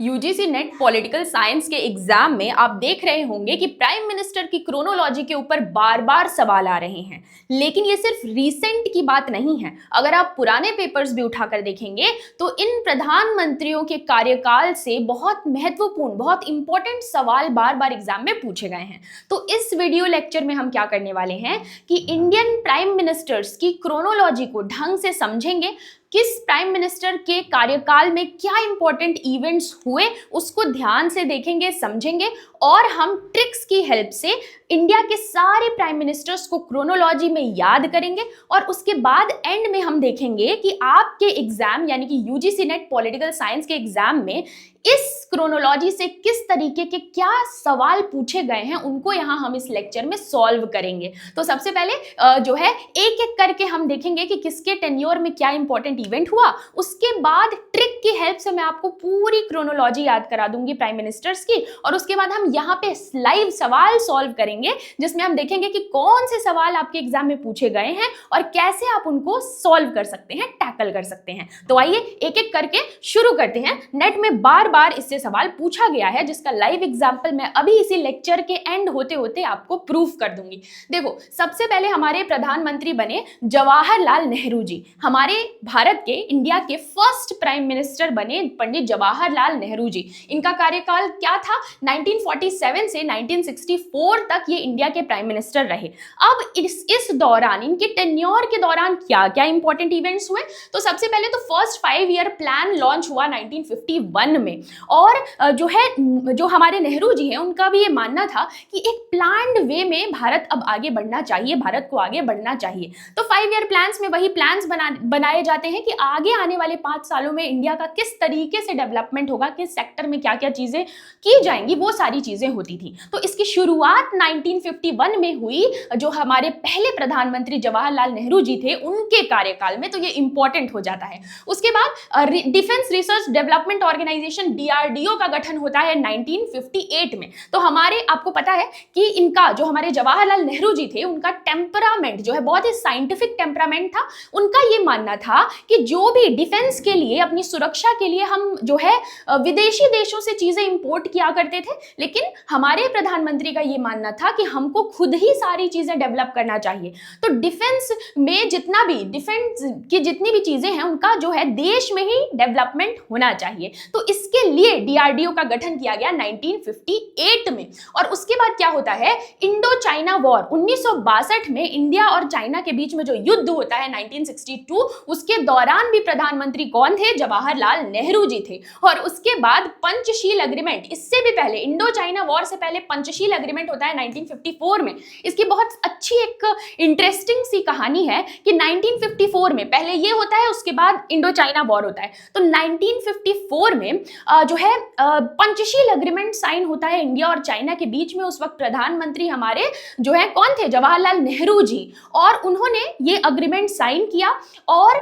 UGC net political science के exam में आप देख रहे होंगे कि प्राइम मिनिस्टर की क्रोनोलॉजी के ऊपर बार बार सवाल आ रहे हैं। लेकिन ये सिर्फ रीसेंट की बात नहीं है। अगर आप पुराने पेपर्स भी उठाकर देखेंगे तो इन प्रधानमंत्रियों के कार्यकाल से बहुत महत्वपूर्ण, बहुत इंपॉर्टेंट सवाल बार बार एग्जाम में पूछे गए हैं। तो इस वीडियो लेक्चर में हम क्या करने वाले हैं कि इंडियन प्राइम मिनिस्टर्स की क्रोनोलॉजी को ढंग से समझेंगे, किस प्राइम मिनिस्टर के कार्यकाल में क्या इंपॉर्टेंट इवेंट्स हुए उसको ध्यान से देखेंगे, समझेंगे, और हम ट्रिक्स की हेल्प से इंडिया के सारे प्राइम मिनिस्टर्स को क्रोनोलॉजी में याद करेंगे। और उसके बाद एंड में हम देखेंगे कि आपके एग्जाम यानी कि यूजीसी नेट पॉलिटिकल साइंस के एग्जाम में इस क्रोनोलॉजी से किस तरीके के क्या सवाल पूछे गए हैं उनको यहाँ हम इस लेक्चर में सॉल्व करेंगे। तो सबसे पहले जो है एक एक करके हम देखेंगे कि किसके टेन्योर में क्या इंपॉर्टेंट इवेंट हुआ। उसके बाद ट्रिक की हेल्प से मैं आपको पूरी क्रोनोलॉजी याद करा दूंगी प्राइम मिनिस्टर्स की, और उसके बाद हम यहाँ पे लाइव सवाल सॉल्व करेंगे जिसमें हम देखेंगे कि कौन से सवाल आपके एग्जाम में पूछे गए हैं और कैसे आप उनको सॉल्व कर सकते हैं, टैकल कर सकते हैं। तो आइए एक एक करके शुरू करते हैं। नेट में बार बार इससे सवाल पूछा गया है जिसका लाइव एग्जाम्पल मैं अभी इसी लेक्चर के एंड होते होते आपको प्रूफ कर दूंगी। देखो, सबसे पहले हमारे प्रधानमंत्री बने जवाहरलाल नेहरू जी। हमारे भारत के, इंडिया के फर्स्ट प्राइम मिनिस्टर बने पंडित जवाहरलाल नेहरू जी। इनका कार्यकाल क्या था? 1947 से 1964 तक ये इंडिया के प्राइम मिनिस्टर रहे। अब इस दौरान, इनके टेन्योर के दौरान क्या क्या इंपॉर्टेंट इवेंट्स हुए? तो सबसे पहले तो फर्स्ट 5 ईयर प्लान लॉन्च हुआ 1951 में। और जो हमारे नेहरू जी हैं उनका भी ये मानना था कि एक प्लान्ड वे में भारत अब आगे बढ़ना चाहिए, भारत को आगे बढ़ना चाहिए। तो 5 ईयर प्लान्स में वही प्लान्स बनाए जाते हैं कि आगे आने वाले 5 सालों में इंडिया का किस तरीके से डेवलपमेंट होगा, किस सेक्टर में क्या क्या चीजें की जाएंगी, वो सारी चीजें होती थी। तो इसकी शुरुआत 1951 में हुई, जो हमारे पहले प्रधानमंत्री जवाहरलाल नेहरू जी थे उनके कार्यकाल में। तो ये इंपॉर्टेंट हो जाता है। उसके बाद defence research development organisation DRDO का गठन होता है 1958 में। तो हमारे, आपको पता है कि इनका, जो हमारे जवाहरलाल नेहरू जी थे, उनका टेम्परामेंट जो है बहुत ही साइंटिफिक टेम्परामेंट था। उनका ये मानना था कि जो भी डिफेंस के लिए, अपनी सुरक्षा के लिए हम जो है विदेशी देशों से चीजें इंपोर्ट किया करते थे, लेकिन हमारे प्रधानमंत्री का ये मानना था कि हमको खुद ही सारी चीजें डेवलप करना चाहिए। तो डिफेंस में जितना भी, डिफेंस की जितनी भी चीजें हैं उनका जो है देश में ही डेवलपमेंट होना चाहिए। तो इसके लिए डीआरडीओ का गठन किया गया 1958 में। और उसके बाद क्या होता है? इंडो चाइना वॉर 1962 में इंडिया और चाइना के बीच में जो युद्ध होता है 1962, उसके दौरान भी प्रधानमंत्री कौन थे? जवाहरलाल नेहरू जी थे। और उसके बाद पंचशील एग्रीमेंट, इससे भी पहले, इंडो चाइना वॉर से पहले पंचशील एग्रीमेंट होता है 1954 में। इसकी बहुत अच्छी एक इंटरेस्टिंग सी कहानी है कि 1954 में पहले ये होता है, उसके बाद इंडो चाइना वॉर होता है। तो 1954 में जो है पंचशील एग्रीमेंट साइन होता है इंडिया और चाइना के बीच में। उस वक्त प्रधानमंत्री हमारे जो है कौन थे? जवाहरलाल नेहरू जी। और उन्होंने ये एग्रीमेंट साइन किया और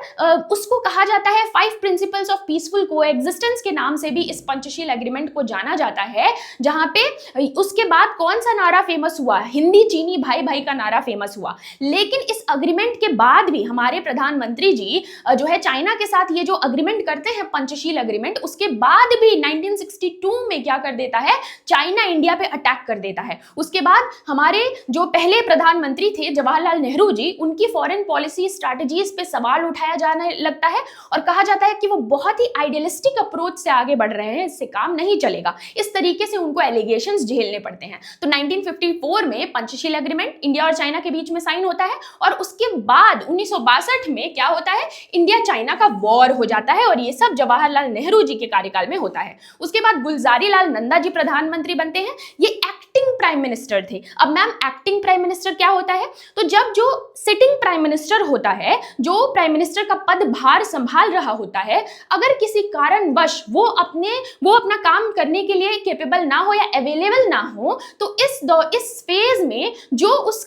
उसको कहा जाता है 5 प्रिंसिपल्स ऑफ पीसफुल कोएग्जिस्टेंस के नाम से भी इस पंचशील एग्रीमेंट को जाना जाता है। जहां पे उसके बाद कौन सा नारा फेमस हुआ? हिंदी चीनी भाई भाई का नारा फेमस हुआ। लेकिन इस एग्रीमेंट के बाद भी हमारे प्रधानमंत्री जी जो है चाइना के साथ ये जो एग्रीमेंट करते हैं पंचशील एग्रीमेंट, उसके बाद भी 1962 में क्या कर देता है? चाइना इंडिया पे अटैक कर देता है। उसके बाद हमारे जो पहले प्रधानमंत्री थे जवाहरलाल नेहरू जी, उनकी फॉरेन पॉलिसी स्ट्रैटेजीज पे सवाल उठाया जाने लगता है और कहा जाता है कि वो बहुत ही आइडियलिस्टिक अप्रोच से आगे बढ़ रहे हैं, इससे काम नहीं चलेगा। इस तरीके से उनको एलिगेशंस झेलने पड़ते हैं। तो 1954 में पंचशील एग्रीमेंट इंडिया और चाइना के बीच में साइन होता है और उसके बाद 1962 में क्या होता है? इंडिया चाइना का वॉर हो जाता है और ये सब जवाहरलाल नेहरू जी के कार्यकाल में होता है। उसके बाद गुलजारी लाल नंदा जी प्रधानमंत्री बनते हैं। ये एक्टिंग प्राइम मिनिस्टर थे। अब मैम, एक्टिंग प्राइम मिनिस्टर क्या होता है? तो जब जो सिटिंग प्राइम मिनिस्टर होता है, जो प्राइम मिनिस्टर का पदभार संभाल रहा होता है, अगर किसी कारणवश वो अपना काम करने के लिए कैपेबल ना हो या अवेलेबल ना हो, तो इस फेज में जो उस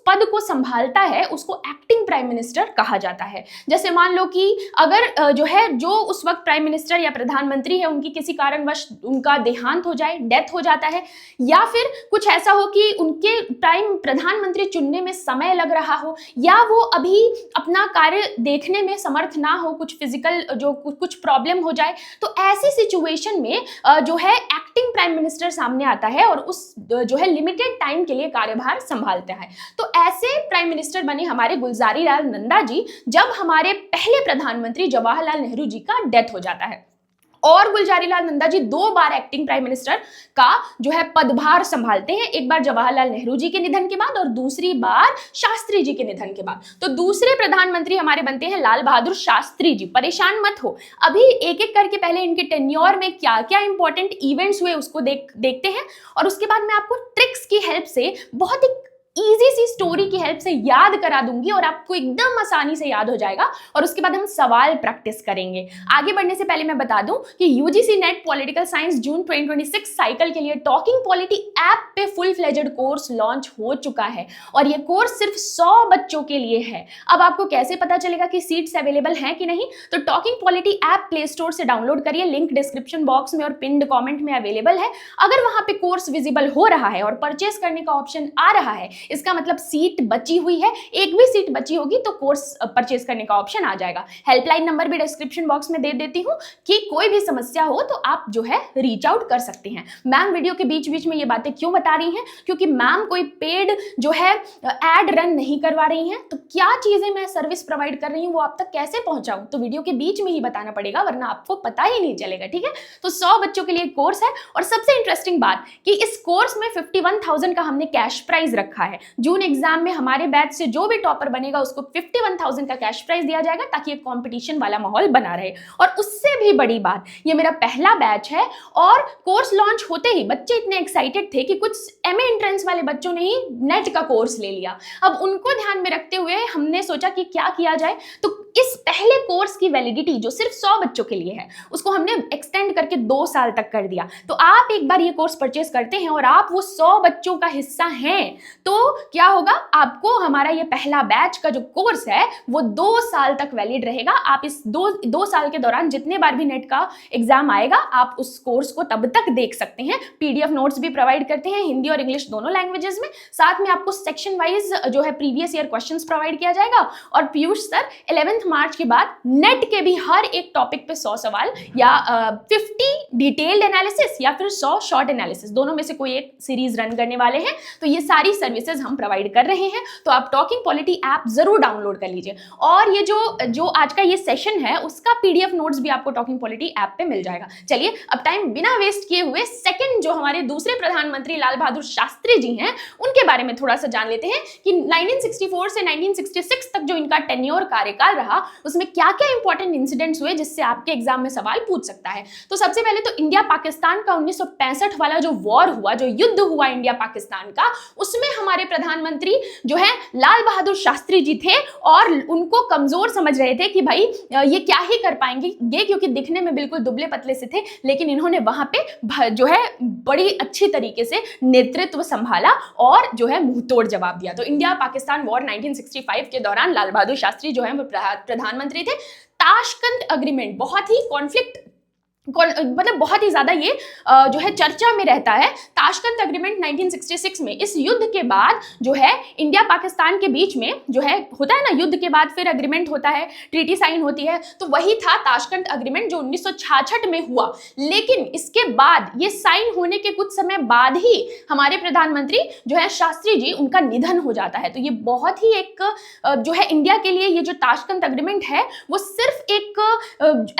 पद को संभालता है उसको एक्टिंग प्राइम मिनिस्टर कहा जाता है। जैसे मान लो कि अगर जो उस वक्त प्राइम मिनिस्टर या प्रधानमंत्री है, उनकी किसी कारणवश उनका देहांत हो जाए, डेथ हो जाता है, या फिर कुछ ऐसा हो कि उनके प्रधानमंत्री चुनने में समय लग रहा हो, या वो अभी अपना कार्य देखने में समर्थ ना हो, कुछ फिजिकल जो कुछ प्रॉब्लम हो जाए, तो ऐसी सिचुएशन में जो है एक्टिंग प्राइम मिनिस्टर सामने आता है और उस जो है लिमिटेड टाइम के लिए कार्यभार संभालता है। तो ऐसे प्राइम मिनिस्टर बने हमारे गुलजारी लाल नंदा जी, जब हमारे पहले प्रधानमंत्री जवाहरलाल नेहरू जी का डेथ हो जाता है। और गुलजारी लाल नंदा जी 2 बार एक्टिंग प्राइम मिनिस्टर का जो है पदभार संभालते हैं, एक बार जवाहरलाल नेहरू जी के निधन के बाद और दूसरी बार शास्त्री जी के निधन के बाद। तो दूसरे प्रधानमंत्री हमारे बनते हैं लाल बहादुर शास्त्री जी। परेशान मत हो, अभी एक एक करके पहले इनके टेन्योर में क्या क्या इंपॉर्टेंट इवेंट्स हुए उसको देखते हैं, और उसके बाद मैं आपको ट्रिक्स की हेल्प से, बहुत ही इजी सी स्टोरी की हेल्प से याद करा दूंगी और आपको एकदम आसानी से याद हो जाएगा, और उसके बाद हम सवाल प्रैक्टिस करेंगे। आगे बढ़ने से पहले मैं बता दूं कि यूजीसी नेट पॉलिटिकल साइंस जून 2026 साइकिल के लिए टॉकिंग पॉलिटी ऐप पे फुल फ्लेजेड कोर्स लॉन्च हो चुका है, और ये कोर्स सिर्फ 100 बच्चों के लिए है। अब आपको कैसे पता चलेगा कि सीट्स अवेलेबल हैं कि नहीं? तो talking polity app play store से डाउनलोड करिए, लिंक डिस्क्रिप्शन बॉक्स में और पिन्ड कॉमेंट में अवेलेबल है। अगर वहां पे कोर्स विजिबल हो रहा है और परचेस करने का ऑप्शन आ रहा है, इसका मतलब सीट बची हुई है, एक भी सीट बची होगी तो कोर्स परचेज करने का ऑप्शन आ जाएगा। हेल्पलाइन नंबर भी डिस्क्रिप्शन बॉक्स में दे देती हूं कि कोई भी समस्या हो तो आप जो है रीच आउट कर सकते हैं। मैम वीडियो के बीच बीच में ये बातें क्यों बता रही हैं? क्योंकि मैम कोई पेड जो है एड रन नहीं करवा रही हैं, तो क्या चीजें मैं सर्विस प्रोवाइड कर रही हूं वो आप तक कैसे पहुंचाऊं, तो वीडियो के बीच में ही बताना पड़ेगा, वरना आपको पता ही नहीं चलेगा। ठीक है, तो 100 बच्चों के लिए कोर्स है, और सबसे इंटरेस्टिंग बात कि इस कोर्स में 51,000 का हमने कैश प्राइज रखा है। जून एग्जाम में हमारे बैच से जो भी टॉपर बनेगा उसको 51,000 का कैश प्राइज दिया जाएगा, ताकि एक कंपटीशन वाला माहौल बना रहे। और उससे भी बड़ी बात, ये मेरा पहला बैच है, और कोर्स लॉन्च होते ही बच्चे इतने एक्साइटेड थे कि कुछ एमए एंट्रेंस वाले बच्चों ने ही नेट का कोर्स ले लिया। अब उनको ध्यान में रखते हुए हमने सोचा कि क्या किया जाए, तो इस पहले कोर्स की वैलिडिटी जो सिर्फ 100 बच्चों के लिए है, उसको हमने एक्सटेंड करके 2 साल तक कर दिया। तो आप एक बार ये कोर्स परचेस करते हैं और आप वो 100 बच्चों का हिस्सा हैं, तो क्या होगा, आपको हमारा ये पहला बैच का जो कोर्स है वो 2 साल तक वैलिड रहेगा। आप इस दो साल के दौरान जितने बार भी नेट का एग्जाम आएगा, आप उस कोर्स को तब तक देख सकते हैं। पीडीएफ नोट्स भी प्रोवाइड करते हैं, हिंदी और इंग्लिश दोनों लैंग्वेजेस में। साथ में आपको सेक्शन वाइज जो है प्रीवियस ईयर क्वेश्चंस प्रोवाइड किया जाएगा। और पीयूष सर 11th मार्च के बाद नेट के भी हर एक टॉपिक पे 100 सवाल या 50 डिटेल्ड एनालिसिस या फिर 100 शॉर्ट एनालिसिस, दोनों में से कोई एक सीरीज रन करने वाले हैं। तो ये सारी सर्विसेज हम प्रोवाइड कर रहे हैं, तो आप टॉकिंग पॉलिटी ऐप जरूर डाउनलोड कर लीजिए। और ये जो आज का ये सेशन है उसका पीडीएफ नोट्स भी आपको टॉकिंग पॉलिटी ऐप पे मिल जाएगा। चलिए अब टाइम बिना वेस्ट किए हुए सेकंड जो हमारे दूसरे प्रधानमंत्री लाल बहादुर शास्त्री जी हैं, उनके बारे में थोड़ा सा जान लेते हैं कि 1964 से 1966 तक जो इनका टेन्योर कार्यकाल रहा, उसमें क्या क्या इंपॉर्टेंट इंसिडेंट्स हुए जिससे आपके एग्जाम में सवाल पूछ सकता है। तो सबसे पहले तो इंडिया पाकिस्तान का 1965 वाला जो वॉर हुआ, जो युद्ध हुआ इंडिया पाकिस्तान का, उसमें हमारे प्रधानमंत्री जो है लाल बहादुर शास्त्री जी थे, और उनको कमजोर समझ रहे थे कि भाई ये क्या ही कर पाएंगे ये, क्योंकि दिखने में बिल्कुल दुबले पतले से थे, लेकिन इन्होंने वहां पे जो है बड़ी अच्छी तरीके से नेतृत्व संभाला और जो है मुंहतोड़ जवाब दिया। तो इंडिया पाकिस्तान वॉर 1965 के दौरान लाल बहादुर शास्त्री जो है वो प्रधानमंत्री थे। ताशकंद अग्रीमेंट बहुत ही कॉन्फ्लिक्ट, मतलब बहुत ही ज्यादा ये जो है चर्चा में रहता है। ताशकंद अग्रीमेंट 1966 में, इस युद्ध के बाद जो है इंडिया पाकिस्तान के बीच में जो है होता है ना, युद्ध के बाद फिर अग्रीमेंट होता है, ट्रीटी साइन होती है, तो वही था ताशकंद अग्रीमेंट जो 1966 में हुआ। लेकिन इसके बाद ये साइन होने के कुछ समय बाद ही हमारे प्रधानमंत्री जो है शास्त्री जी, उनका निधन हो जाता है। तो ये बहुत ही एक जो है इंडिया के लिए ये जो ताशकंद अग्रीमेंट है वो सिर्फ एक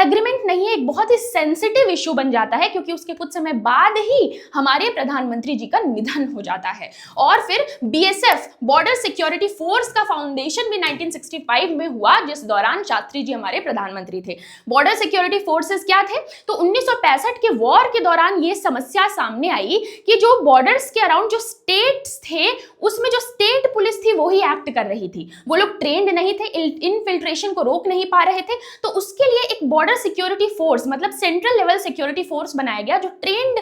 एग्रीमेंट नहीं है, एक बहुत ही सेंसिटिव इशू बन जाता है, क्योंकि उसके कुछ समय बाद ही हमारे प्रधानमंत्री जी का निधन हो जाता है। और फिर बीएसएफ बॉर्डर सिक्योरिटी फोर्स का फाउंडेशन भी 1965 में हुआ, जिस दौरान शास्त्री जी हमारे प्रधानमंत्री थे। बॉर्डर सिक्योरिटी फोर्सेस क्या थे? तो 1965 के वॉर के दौरान ये समस्या सामने आई कि जो बॉर्डर्स के अराउंड जो स्टेट्स थे, उसमें जो स्टेट पुलिस थी वो ही एक्ट कर रही थी। वो लोग ट्रेंड नहीं थे, इनफिल्ट्रेशन को रोक नहीं पा रहे थे। तो उसके लिए एक बॉर्डर सिक्योरिटी फोर्स, मतलब central central level security force बनाया गया जो ट्रेन्ड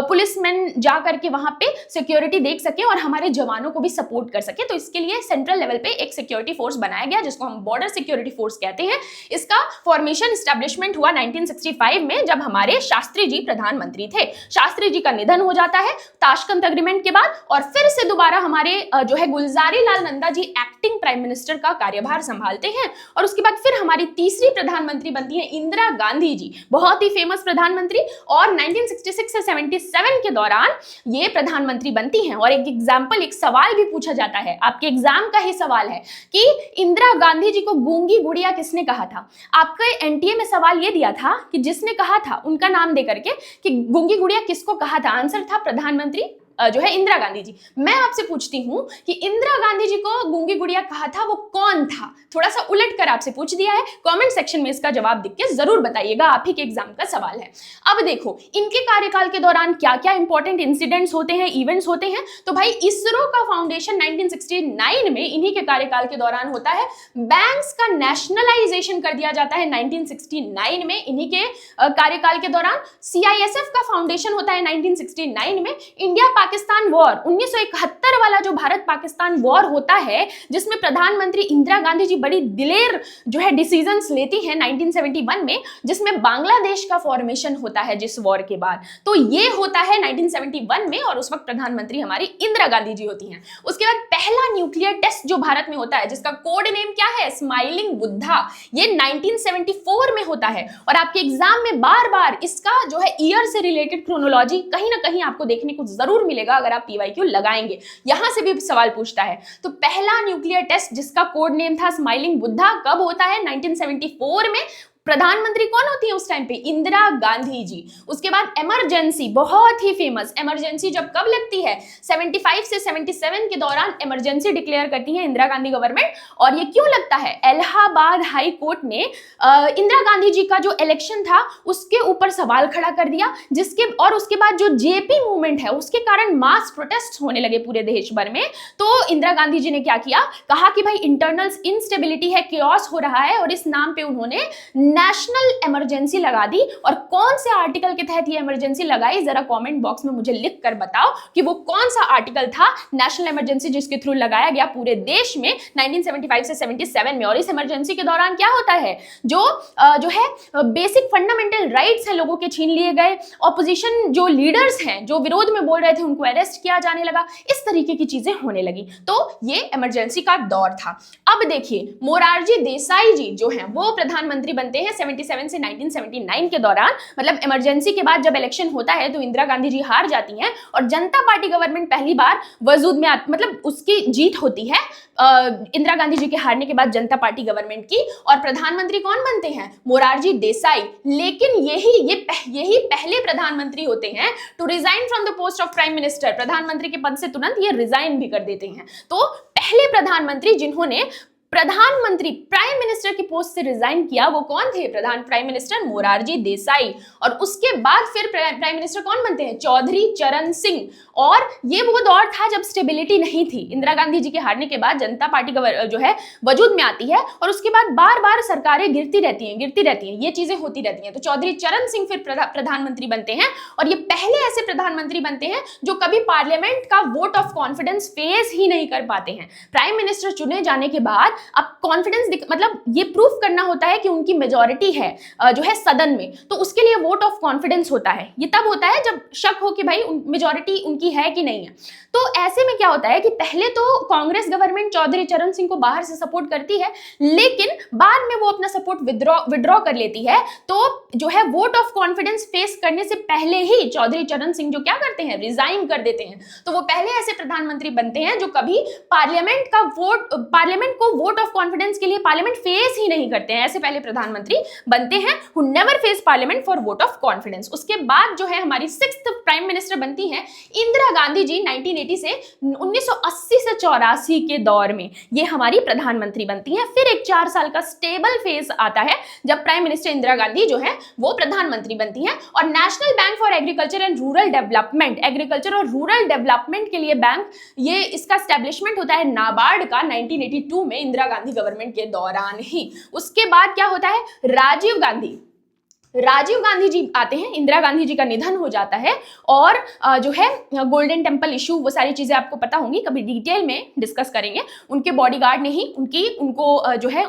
पुलिसमैन जा करके वहां पे सिक्योरिटी देख सके और हमारे जवानों को भी सपोर्ट कर सके। तो इसके लिए सेंट्रल लेवल पे एक सिक्योरिटी फोर्स बनाया गया जिसको हम बॉर्डर सिक्योरिटी फोर्स कहते हैं। इसका फॉर्मेशन एस्टेब्लिशमेंट हुआ 1965 में जब हमारे शास्त्री जी प्रधानमंत्री थे। शास्त्री जी का निधन हो जाता है ताशकंद एग्रीमेंट के बाद और फिर से दोबारा हमारे जो है Gulzari Lal Nanda ji acting prime minister का कार्यभार संभालते हैं और उसके बाद फिर हमारी तीसरी प्रधानमंत्री बनती है इंदिरा गांधी जी, बहुत ही फेमस प्रधानमंत्री। और 1966 से 77 के दौरान ये प्रधानमंत्री बनती हैं। और एक एग्जाम्पल, एक सवाल भी पूछा जाता है, आपके एग्जाम का ही सवाल है कि इंदिरा गांधी जी को गूंगी गुड़िया किसने कहा था। आपके एनटीए में सवाल ये दिया था कि जिसने कहा था उनका नाम दे करके कि गूंगी गुड़िया किसको कहा था। आंसर था प्रधानमंत्री जो है इंदिरा गांधी जी। मैं आपसे पूछती हूं कि इंदिरा गांधी जी को गूंगी गुड़िया कहा था वो कौन था। थोड़ा सा उलट कर आपसे पूछ दिया है, कमेंट सेक्शन में इसका जवाब लिख के जरूर बताइएगा, आप ही के एग्जाम का सवाल है। अब देखो इनके कार्यकाल के दौरान क्या क्या इंपॉर्टेंट इंसिडेंट्स होते हैं, इवेंट्स होते हैं। तो भाई इसरो का फाउंडेशन 1969 में इन्हीं के कार्यकाल के दौरान होता है। बैंक्स का नेशनलाइजेशन कर दिया जाता है 1969 में इन्हीं के कार्यकाल के दौरान। सीआईएसएफ का फाउंडेशन होता है 1969 में। इंडिया पाकिस्तान वॉर 1971 वाला जो भारत पाकिस्तान वॉर होता है जिसमें प्रधानमंत्री इंदिरा गांधी जी बड़ी दिलेर जो है डिसीजंस लेती हैं 1971 में, जिसमें बांग्लादेश का फॉर्मेशन होता है जिस वॉर के बाद। तो ये होता है 1971 में और उस वक्त प्रधानमंत्री हमारी इंदिरा गांधी जी होती हैं। उसके बाद पहला न्यूक्लियर टेस्ट जो भारत में होता है जिसका कोड नेम क्या है, स्माइलिंग बुद्धा, ये 1974 में होता है। और आपके एग्जाम में बार बार इसका जो है ईयर से रिलेटेड क्रोनोलॉजी कहीं ना कहीं आपको देखने को जरूर मिलेगा अगर आप पीवाईक्यू लगाएंगे, यहां से भी सवाल पूछता है। तो पहला न्यूक्लियर टेस्ट जिसका कोड नेम था स्माइलिंग बुद्धा कब होता है, 1974 में। प्रधानमंत्री कौन होती है उस टाइम पे, इंदिरा गांधी जी। उसके बाद इमरजेंसी, बहुत ही फेमस इमरजेंसी जब कब लगती है, 75 से 77 के दौरान इमरजेंसी डिक्लेयर करती है इंदिरा गांधी गवर्नमेंट। और ये क्यों लगता है, इलाहाबाद हाई कोर्ट ने इंदिरा गांधी जी का जो इलेक्शन था उसके ऊपर सवाल खड़ा कर दिया, जिसके और उसके बाद जो जेपी मूवमेंट है उसके कारण मास प्रोटेस्ट होने लगे पूरे देश भर में। तो इंदिरा गांधी जी ने क्या किया, कहा कि भाई इंटरनल इंस्टेबिलिटी है, केओस हो रहा है, और इस नाम पे उन्होंने नेशनल इमरजेंसी लगा दी। और कौन से आर्टिकल के तहत ये इमरजेंसी लगाई, जरा कमेंट बॉक्स में मुझे लिख कर बताओ कि वो कौन सा आर्टिकल था नेशनल इमरजेंसी जिसके थ्रू लगाया गया पूरे देश में 1975 से 77 में। और इस इमरजेंसी के दौरान क्या होता है, जो है बेसिक फंडामेंटल राइट्स हैं लोगों के छीन लिए गए, ऑपोजिशन जो लीडर्स हैं जो विरोध में बोल रहे थे उनको अरेस्ट किया जाने लगा, इस तरीके की चीजें होने लगी। तो ये इमरजेंसी का दौर था। अब देखिए मोरारजी देसाई जी जो हैं वो प्रधानमंत्री बनते हैं 77 से 1979 के दौरान। मतलब इमरजेंसी के बाद जब इलेक्शन होता है तो इंदिरा गांधी जी हार जाती हैं और जनता पार्टी गवर्नमेंट पहली बार वजूद में मतलब उसकी जीत होती है इंदिरा गांधी जी के हारने के बाद जनता पार्टी गवर्नमेंट की। और प्रधानमंत्री कौन बनते हैं, मोरारजी देसाई। लेकिन यही पहले प्रधानमंत्री होते हैं to resign from the post of prime minister. प्रधानमंत्री के पद से तुरंत ये रिजाइन भी कर देते हैं। तो पहले प्रधानमंत्री जिन्होंने प्रधानमंत्री प्राइम मिनिस्टर की पोस्ट से रिजाइन किया वो कौन थे, प्राइम मिनिस्टर मोरारजी देसाई। और उसके बाद फिर प्राइम मिनिस्टर कौन बनते हैं, चौधरी चरण सिंह। और ये वो दौर था जब स्टेबिलिटी नहीं थी। इंदिरा गांधी जी के हारने के बाद जनता पार्टी जो है वजूद में आती है और उसके बाद बार बार सरकारें गिरती रहती हैं, ये चीजें होती रहती हैं। तो चौधरी चरण सिंह फिर प्रधानमंत्री बनते हैं और ये पहले ऐसे प्रधानमंत्री बनते हैं जो कभी पार्लियामेंट का वोट ऑफ कॉन्फिडेंस फेस ही नहीं कर पाते हैं। प्राइम मिनिस्टर चुने जाने के बाद अब कॉन्फिडेंस मतलब ये प्रूफ करना होता है कि उनकी मेजॉरिटी है जो है सदन में, तो उसके लिए वोट ऑफ कॉन्फिडेंस होता है। ये तब होता है जब शक हो कि भाई मेजॉरिटी उनकी है कि नहीं है। तो ऐसे में क्या होता है कि पहले तो कांग्रेस गवर्नमेंट चौधरी चरण सिंह को बाहर से सपोर्ट करती है, लेकिन बाद में वो अपना सपोर्ट विड्रॉ कर लेती है। तो जो है वोट ऑफ कॉन्फिडेंस फेस करने से पहले ही चौधरी चरण सिंह जो क्या करते हैं, रिजाइन कर देते हैं। तो वो पहले ऐसे प्रधानमंत्री बनते हैं जो कभी पार्लियामेंट को वोट ऑफ कॉन्फिडेंस के लिए पार्लियामेंट फेस ही नहीं करते हैं। ऐसे पहले प्रधानमंत्री बनते हैं who never face parliament for vote of confidence. उसके बाद जो है हमारी 6th प्राइम मिनिस्टर बनती हैं इंदिरा गांधी जी 1980 से 1980 से 84 के दौर में ये हमारी प्रधानमंत्री बनती हैं। फिर एक 4 साल का स्टेबल फेज आता है जब प्राइम मिनिस्टर इंदिरा गांधी जो है वो प्रधानमंत्री बनती हैं। और national bank for agriculture and rural development, agriculture और रूरल डेवलपमेंट के लिए बैंक, ये इसका एस्टेब्लिशमेंट होता है नाबार्ड का 1982 में इंदिरा गांधी गवर्नमेंट के दौरान ही। उसके बाद क्या होता है, राजीव गांधी राजीव गांधी जी आते हैं, इंदिरा गांधी जी का निधन हो जाता है और जो है गोल्डन टेम्पल इशू, वो सारी चीजें आपको पता होंगी, कभी डिटेल में डिस्कस करेंगे। उनके बॉडीगार्ड ने ही उनको जो है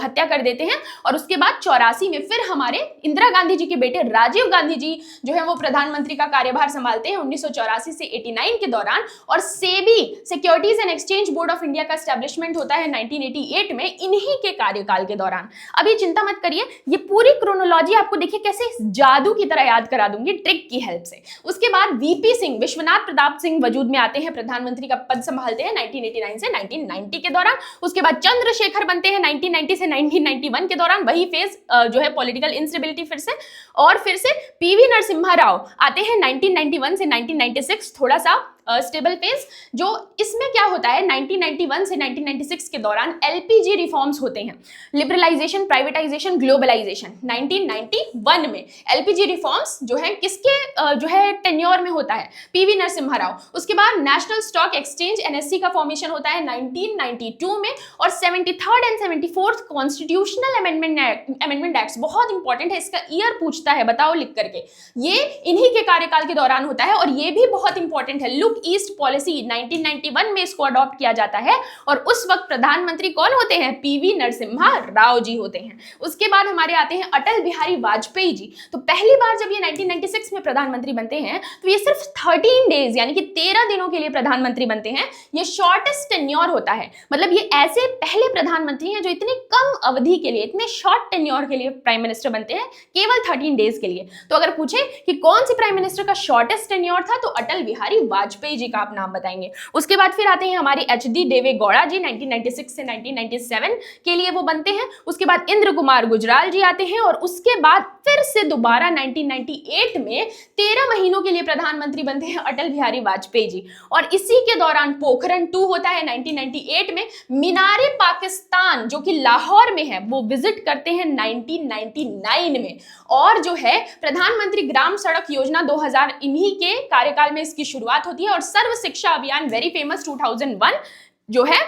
हत्या कर देते हैं और उसके बाद 84 में फिर हमारे इंदिरा गांधी जी के बेटे राजीव गांधी जी जो है वो प्रधानमंत्री का कार्यभार संभालते हैं 1984 से 89 के दौरान। और SEBI, securities and exchange board of India का एस्टेब्लिशमेंट होता है 1988 में, इन्हीं के कार्यकाल के दौरान। अभी चिंता मत करिए, ये पूरी क्रोनोलॉजी आपको देखिए कैसे जादू की तरह याद करा दूंगी ट्रिक की हेल्प से। उसके बाद वीपी सिंह, विश्वनाथ प्रताप सिंह वजूद में आते हैं, प्रधानमंत्री का पद संभालते हैं 1989 से 1990 के दौरान। उसके बाद चंद्रशेखर बनते हैं 1990 से 1991 के दौरान, वही फेज जो है पॉलिटिकल इंस्टेबिलिटी फिर से। और फिर से पीवी नरसिम्हा राव आते हैं 1991 से 1996, थोड़ा सा स्टेबल फेज। जो इसमें क्या होता है, 1991 से 1996 के दौरान एलपीजी रिफॉर्म्स होते हैं, लिबरलाइजेशन, प्राइवेटाइजेशन, ग्लोबलाइजेशन। 1991 में एलपीजी रिफॉर्म्स जो है किसके जो है टेन्योर में होता है, पीवी नरसिम्हा राव। उसके बाद नेशनल स्टॉक एक्सचेंज एनएससी का फॉर्मेशन होता है 1992 में। और 73rd and 74th constitutional amendment act बहुत इंपॉर्टेंट है, इसका ईयर पूछता है, बताओ लिख करके, ये इन्हीं के कार्यकाल के दौरान होता है। और ये भी बहुत इंपॉर्टेंट है, लुक ईस्ट पॉलिसी 1991 में इसको अडॉप्ट किया जाता है और उस वक्त प्रधानमंत्री कौन होते हैं, पीवी नरसिम्हा राव जी होते हैं। उसके बाद हमारे आते हैं अटल बिहारी वाजपेयी जी। तो पहली बार जब ये 1996 में प्रधानमंत्री बनते हैं तो ये सिर्फ 13 डेज यानी कि 13 दिनों के लिए प्रधानमंत्री बनते हैं। ये शॉर्टेस्ट टेन्योर होता है, मतलब ये ऐसे पहले प्रधानमंत्री हैं जो इतनी कम अवधि के लिए, इतने शॉर्ट टेन्योर के लिए प्राइम मिनिस्टर बनते हैं, केवल 13 डेज के लिए। तो अगर पूछे कि कौन सी प्राइम मिनिस्टर का शॉर्टेस्ट टेन्योर था तो अटल बिहारी वाजपेयी जी का आप नाम बताएंगे। उसके बाद फिर आते हैं हमारे एचडी देवे गौड़ा जी, 1996 से 1997 के लिए वो बनते हैं। उसके बाद इंद्र कुमार गुजराल जी आते हैं और उसके बाद फिर से दोबारा 1998 में 13 महीनों के लिए प्रधानमंत्री बनते हैं अटल बिहारी वाजपेयी जी। और इसी के दौरान पोखरण 2 होता है 1998 में। मीनारे पाकिस्तान जो कि लाहौर में है वो विजिट करते हैं 1999 में। और जो है प्रधानमंत्री ग्राम सड़क योजना 2000 इन्हीं के कार्यकाल में इसकी शुरुआत होती है। और सर्व शिक्षा अभियान वेरी फेमस 2001 जो है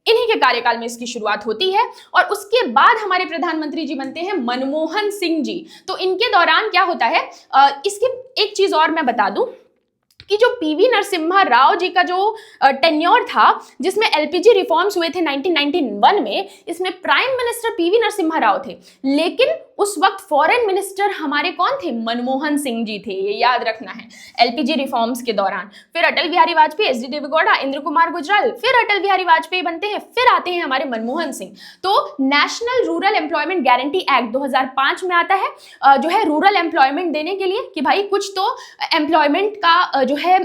इन्हीं के कार्यकाल में इसकी शुरुआत होती है। और उसके बाद हमारे प्रधानमंत्री जी बनते हैं मनमोहन सिंह जी। तो इनके दौरान क्या होता है, इसकी एक चीज और मैं बता दूं कि जो पीवी नरसिम्हा राव जी का जो टेन्योर था जिसमें एलपीजी रिफॉर्म्स हुए थे 1991 में, इसमें prime minister PV Narasimha Rao थे, लेकिन उस वक्त फॉरेन मिनिस्टर हमारे कौन थे, मनमोहन सिंह जी थे, ये याद रखना है एलपीजी रिफॉर्म्स के दौरान। फिर अटल बिहारी वाजपेयी, एचडी देवेगौड़ा, इंद्र कुमार गुजराल, फिर अटल बिहारी वाजपेयी बनते हैं, फिर आते हैं हमारे मनमोहन सिंह। तो national rural employment guarantee act 2005 में आता है जो है रूरल एम्प्लॉयमेंट देने के लिए कि भाई कुछ तो एम्प्लॉयमेंट का जो है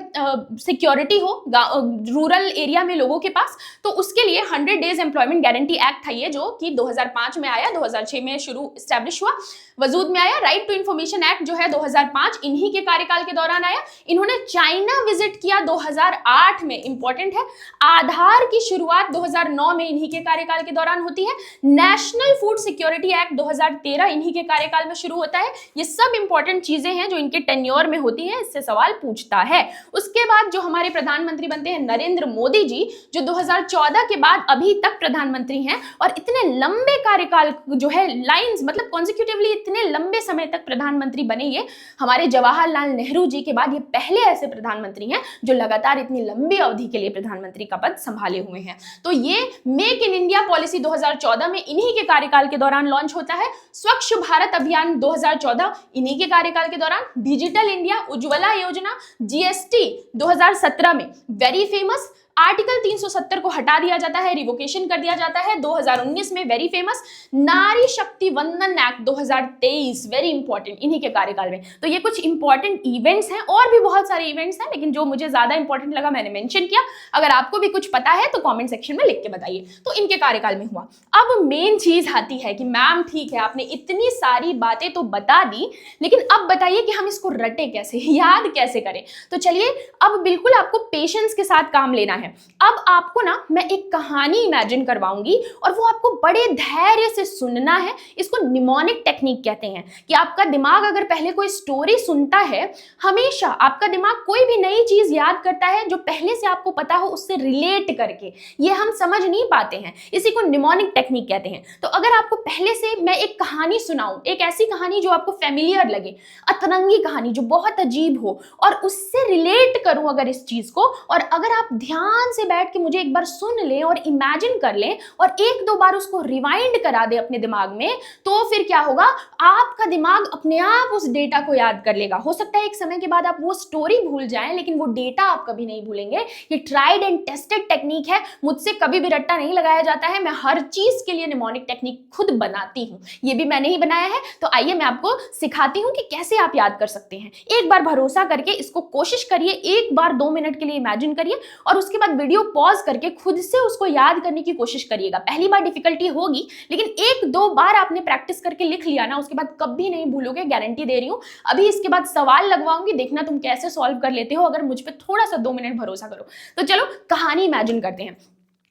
सिक्योरिटी हो रूरल एरिया में लोगों के पास। तो उसके लिए 100 डेज एम्प्लॉयमेंट गारंटी एक्ट था ये, जो कि 2005 में आया, 2006 में शुरू एस्टैब्लिश हुआ, वजूद में आया। राइट टू इंफॉर्मेशन एक्ट जो है 2005 इन्हीं के कार्यकाल के दौरान आया। इन्होंने चाइना विजिट किया 2008 में, इंपॉर्टेंट है। आधार की शुरुआत 2009 में इन्हीं के कार्यकाल के दौरान होती है। नेशनल फूड सिक्योरिटी एक्ट 2013 इन्हीं के कार्यकाल में शुरू होता है। ये सब इंपॉर्टेंट चीजें हैं जो इनके टेन्योर में होती हैं, इससे सवाल पूछता है। उसके बाद जो हमारे प्रधानमंत्री बनते हैं नरेंद्र मोदी जी, जो 2014 के बाद अभी तक प्रधानमंत्री हैं और इतने लंबे कार्यकाल जो है लाइंस मतलब कॉन्सिक्यूटिवली इतने लंबे समय तक प्रधानमंत्री बने, ये हमारे जवाहरलाल नेहरू जी के बाद ये पहले ऐसे प्रधानमंत्री हैं जो लगातार इतनी लंबी अवधि के लिए प्रधानमंत्री का पद संभाले हुए हैं। तो ये मेक इन इंडिया पॉलिसी 2014 में इन्हीं के कार्यकाल के दौरान लॉन्च होता है। स्वच्छ भारत अभियान 2014 इन्हीं के कार्यकाल के दौरान। डिजिटल इंडिया, उज्ज्वला योजना, जीएसटी 2017 में वेरी फेमस। आर्टिकल 370 को हटा दिया जाता है, रिवोकेशन कर दिया जाता है 2019 में, वेरी फेमस। नारी शक्ति वंदन एक्ट 2023 वेरी इंपॉर्टेंट इन्हीं के कार्यकाल में। तो ये कुछ इंपॉर्टेंट इवेंट्स हैं, और भी बहुत सारे इवेंट्स हैं, लेकिन जो मुझे ज्यादा इंपॉर्टेंट लगा मैंने मेंशन किया। अगर आपको भी कुछ पता है तो कमेंट सेक्शन में लिख के बताइए। तो इनके कार्यकाल में हुआ। अब मेन चीज आती है कि मैम ठीक है आपने इतनी सारी बातें तो बता दी, लेकिन अब बताइए कि हम इसको रटे कैसे, याद कैसे करें। तो चलिए अब बिल्कुल आपको पेशेंस के साथ काम लेना है। है। अब आपको ना मैं एक कहानी इमेजिन करवाऊंगी और वो आपको बड़े धैर्य से सुनना है। इसको निमोनिक टेक्निक कहते हैं कि आपका दिमाग अगर पहले कोई स्टोरी सुनता है, हमेशा आपका दिमाग कोई भी नई चीज याद करता है जो पहले से आपको पता हो उससे रिलेट करके। ये हम समझ नहीं पाते हैं, इसी को निमोनिक टेक्निक कहते हैं। तो अगर आपको पहले से मैं एक कहानी सुनाऊं, एक ऐसी कहानी जो आपको फेमिलियर लगे, अतरंगी कहानी जो बहुत अजीब हो, और उससे रिलेट करूं अगर इस चीज को, और अगर आप ध्यान से बैठ के मुझे एक बार सुन लें और इमेजिन कर लें और एक दो बार उसको रिवाइंड करा दे अपने दिमाग में, तो फिर क्या होगा, आपका दिमाग अपने आप उस डेटा को याद कर लेगा। हो सकता है एक समय के बाद आप वो स्टोरी भूल जाएं, लेकिन वो डेटा आप कभी नहीं भूलेंगे। ये ट्राइड एंड टेस्टेड टेक्निक है, मुझसे कभी भी रट्टा नहीं लगाया जाता है। मैं हर चीज के लिए निमोनिक टेक्निक खुद बनाती हूं, ये भी मैंने ही बनाया है। तो आइए मैं आपको सिखाती हूं कि कैसे आप याद कर सकते हैं। एक बार भरोसा करके इसको कोशिश करिए, एक बार 2 मिनट के लिए इमेजिन करिए और उसके बाद वीडियो पॉज करके खुद से उसको याद करने की कोशिश करिएगा। पहली बार डिफिकल्टी होगी, लेकिन एक दो बार आपने प्रैक्टिस करके लिख लिया ना, उसके बाद कभी नहीं भूलोगे, गारंटी दे रही हूं। अभी इसके बाद सवाल लगवाऊंगी, देखना तुम कैसे सॉल्व कर लेते हो, अगर मुझ पे थोड़ा सा 2 मिनट भरोसा करो। तो चलो कहानी इमेजिन करते हैं।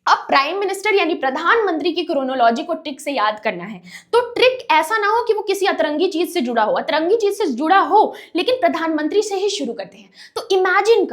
अब प्राइम मिनिस्टर यानी प्रधानमंत्री की क्रोनोलॉजी को ट्रिक से याद करना है। तो ट्रिक ऐसा ना हो कि वो किसी अतरंगी चीज से जुड़ा हो, अतरंगी चीज से जुड़ा हो लेकिन प्रधानमंत्री से ही शुरू करते हैं। तो इमेजिन